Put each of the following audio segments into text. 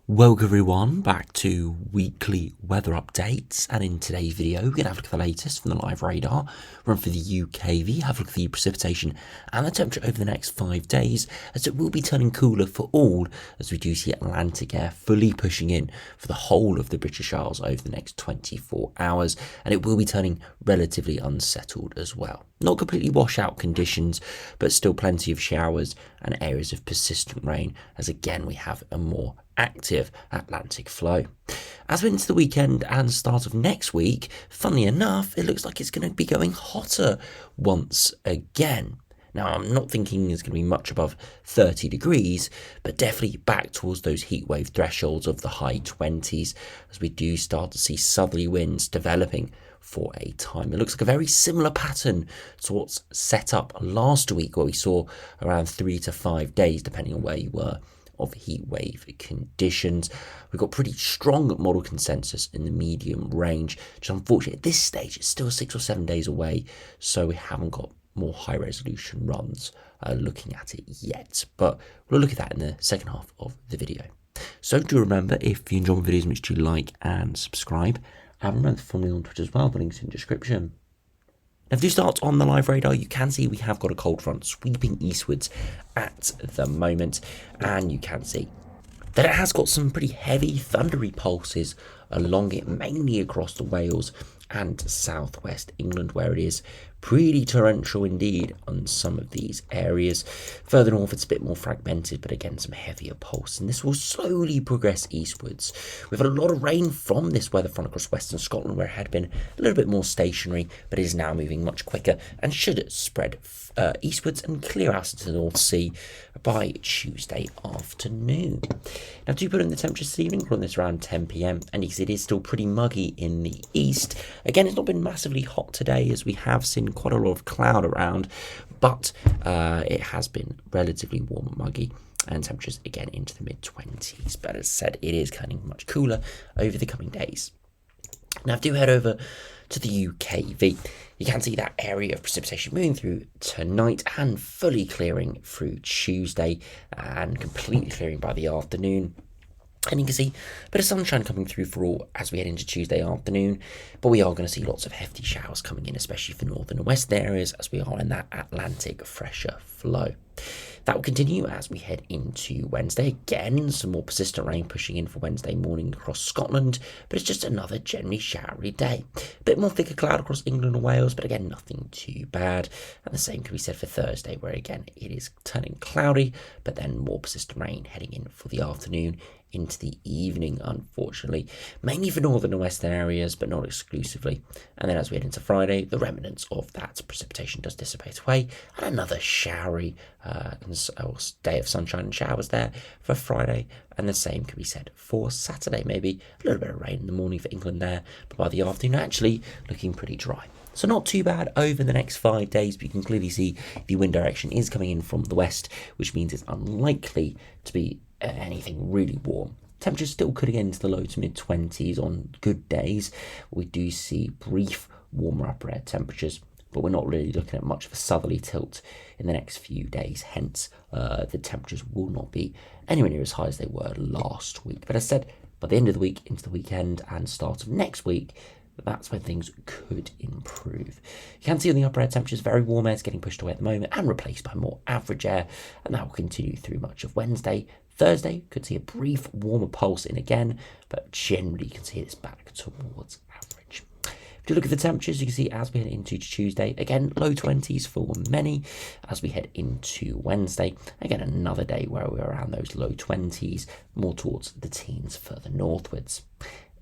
Welcome everyone back to weekly weather updates, and in today's video we're going to have a look at the latest from the live radar, run for the UKV, have a look at the precipitation and the temperature over the next 5 days, as it will be turning cooler for all as we do see Atlantic air fully pushing in for the whole of the British Isles over the next 24 hours, and it will be turning relatively unsettled as well. Not completely washout conditions, but still plenty of showers and areas of persistent rain, as again we have a more active Atlantic flow. As we're into the weekend and start of next week, funnily enough, it looks like it's going to be going hotter once again. Now, I'm not thinking it's going to be much above 30 degrees, but definitely back towards those heatwave thresholds of the high 20s, as we do start to see southerly winds developing for a time. It looks like a very similar pattern to what's set up last week, where we saw around 3 to 5 days, depending on where you were, of heat wave conditions. We've got pretty strong model consensus in the medium range, which unfortunately at this stage it's still 6 or 7 days away, so we haven't got more high resolution runs looking at it yet, but we'll look at that in the second half of the video. So do remember, if you enjoy my videos, make sure you like and subscribe, and remember to follow me on Twitter as well, the link's in the description. Now, if you start on the live radar, you can see we have got a cold front sweeping eastwards at the moment, and you can see that it has got some pretty heavy thundery pulses along it, mainly across the Wales and southwest England, where it is pretty torrential indeed on some of these areas. Further north it's a bit more fragmented, but again some heavier pulse, and this will slowly progress eastwards. We've had a lot of rain from this weather front across western Scotland, where it had been a little bit more stationary, but is now moving much quicker and should spread eastwards and clear out into the North Sea by Tuesday afternoon. Now, do put in the temperatures this evening, we're on this around 10 p.m, and you can see it is still pretty muggy in the east. Again, it's not been massively hot today, as we have seen quite a lot of cloud around, but it has been relatively warm and muggy, and temperatures again into the mid-20s. But as said, it is turning much cooler over the coming days. Now, do head over to the UKV. You can see that area of precipitation moving through tonight and fully clearing through Tuesday, and completely clearing by the afternoon. And you can see a bit of sunshine coming through for all as we head into Tuesday afternoon, but we are going to see lots of hefty showers coming in, especially for northern and western areas, as we are in that Atlantic fresher flow. That will continue as we head into Wednesday. Again, some more persistent rain pushing in for Wednesday morning across Scotland, but it's just another generally showery day. A bit more thicker cloud across England and Wales, but again, nothing too bad. And the same can be said for Thursday, where again, it is turning cloudy, but then more persistent rain heading in for the afternoon into the evening, unfortunately, mainly for northern and western areas, but not exclusively. And then as we head into Friday, the remnants of that precipitation does dissipate away, and another showery day of sunshine and showers there for Friday. And the same can be said for Saturday. Maybe a little bit of rain in the morning for England there, but by the afternoon actually looking pretty dry. So not too bad over the next 5 days, but you can clearly see the wind direction is coming in from the west, which means it's unlikely to be anything really warm. Temperatures still could get into the low to mid-20s on good days. We do see brief warmer upper air temperatures, but we're not really looking at much of a southerly tilt in the next few days. Hence, the temperatures will not be anywhere near as high as they were last week. But as I said, by the end of the week, into the weekend and start of next week, that's when things could improve. You can see on the upper air temperatures, very warm air is getting pushed away at the moment and replaced by more average air, and that will continue through much of Wednesday. Thursday could see a brief warmer pulse in again, but generally you can see it's back towards average. If you look at the temperatures, you can see as we head into Tuesday, again, low 20s for many. As we head into Wednesday, again, another day where we're around those low 20s, more towards the teens further northwards.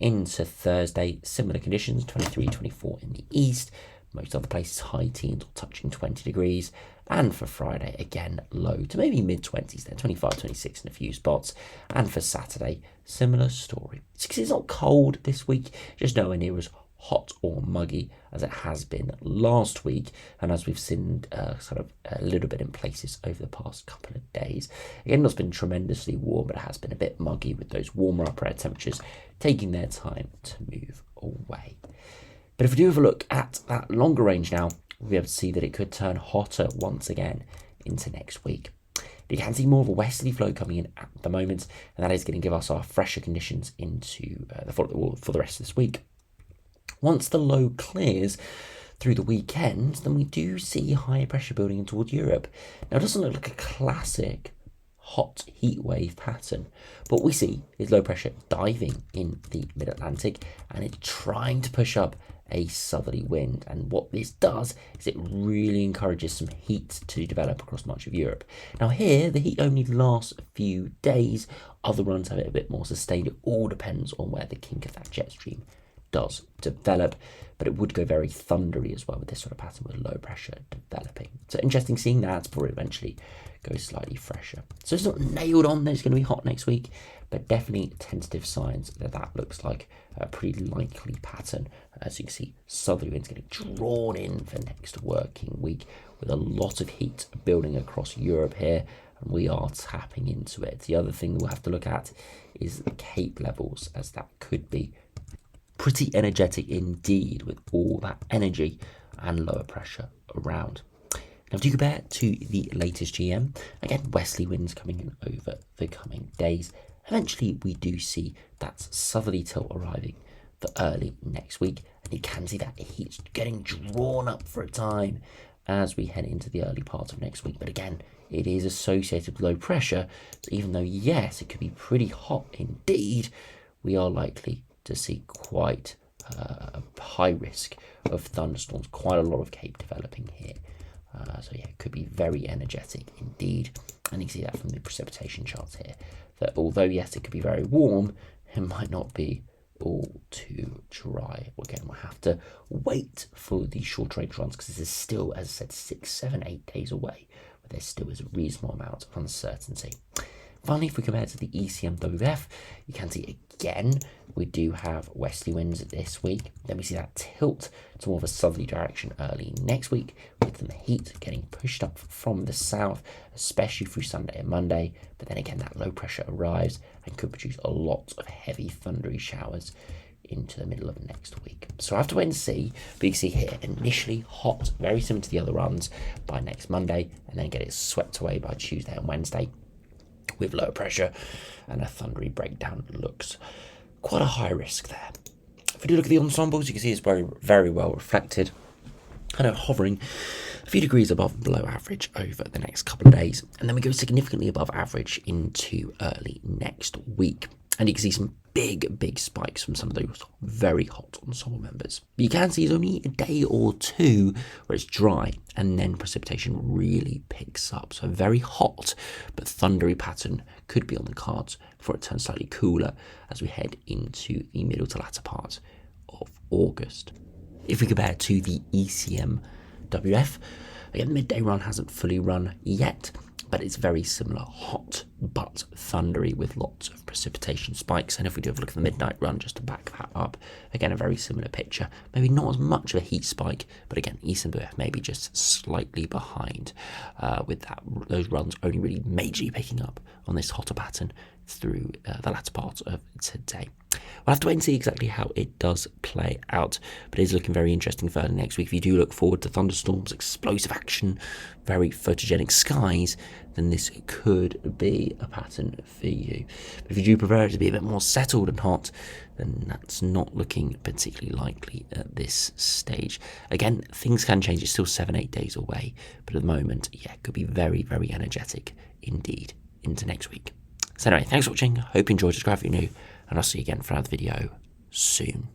Into Thursday, similar conditions, 23, 24 in the east. Most other places high teens or touching 20 degrees. And for Friday, again, low to maybe mid-20s there, 25, 26 in a few spots. And for Saturday, similar story. It's not cold this week, just nowhere near as hot or muggy as it has been last week, and as we've seen sort of a little bit in places over the past couple of days. Again, it's been tremendously warm, but it has been a bit muggy with those warmer upper air temperatures taking their time to move away. But if we do have a look at that longer range now, we'll be able to see that it could turn hotter once again into next week. You can see more of a westerly flow coming in at the moment, and that is going to give us our fresher conditions into for the rest of this week. Once the low clears through the weekend, then we do see higher pressure building in towards Europe. Now, it doesn't look like a classic hot heat wave pattern, but what we see is low pressure diving in the mid-Atlantic, and it's trying to push up a southerly wind. And what this does is it really encourages some heat to develop across much of Europe. Now here, the heat only lasts a few days. Other runs have it a bit more sustained. It all depends on where the kink of that jet stream does develop, but it would go very thundery as well with this sort of pattern with low pressure developing. So interesting seeing that before it eventually goes slightly fresher. So it's not nailed on that it's going to be hot next week, but definitely tentative signs that that looks like a pretty likely pattern. As you can see, southerly winds getting drawn in for next working week with a lot of heat building across Europe here, and we are tapping into it. The other thing we'll have to look at is the Cape levels, as that could be pretty energetic indeed with all that energy and lower pressure around. Now, to compare to the latest GM, again, westerly winds coming in over the coming days. Eventually, we do see that southerly tilt arriving for early next week, and you can see that heat's getting drawn up for a time as we head into the early part of next week. But again, it is associated with low pressure, so even though, yes, it could be pretty hot indeed, we are likely to see quite a high risk of thunderstorms, quite a lot of Cape developing here. So yeah, it could be very energetic indeed. And you can see that from the precipitation charts here, that although yes, it could be very warm, it might not be all too dry. Again, we'll have to wait for the short range runs, because this is still, as I said, 6, 7, 8 days away, but there still is a reasonable amount of uncertainty. Finally, if we compare to the ECMWF, you can see again, we do have westerly winds this week. Then we see that tilt to more of a southerly direction early next week, with the heat getting pushed up from the south, especially through Sunday and Monday. But then again, that low pressure arrives and could produce a lot of heavy thundery showers into the middle of next week. So I have to wait and see, but you can see here, initially hot, very similar to the other runs by next Monday, and then get it swept away by Tuesday and Wednesday, with low pressure and a thundery breakdown. Looks quite a high risk there. If we do look at the ensembles, you can see it's very, very well reflected, kind of hovering a few degrees above and below average over the next couple of days, and then we go significantly above average into early next week. And you can see some big spikes from some of those very hot ensemble members. But you can see it's only a day or two where it's dry, and then precipitation really picks up. So a very hot but thundery pattern could be on the cards before it turns slightly cooler as we head into the middle to latter part of August. If we compare to the ECMWF, again, the midday run hasn't fully run yet, but it's very similar, hot but thundery with lots of precipitation spikes. And if we do have a look at the midnight run, just to back that up, again, a very similar picture. Maybe not as much of a heat spike, but again, ECMWF maybe just slightly behind, with those runs only really majorly picking up on this hotter pattern through the latter part of today. We'll have to wait and see exactly how it does play out, but it is looking very interesting for early next week. If you do look forward to thunderstorms, explosive action, very photogenic skies, then this could be a pattern for you. But if you do prefer it to be a bit more settled and hot, then that's not looking particularly likely at this stage. Again, things can change. It's still 7-8 days away, but at the moment, yeah, it could be very, very energetic indeed into next week. So anyway, thanks for watching. Hope you enjoyed. Subscribe if you're new, and I'll see you again for another video soon.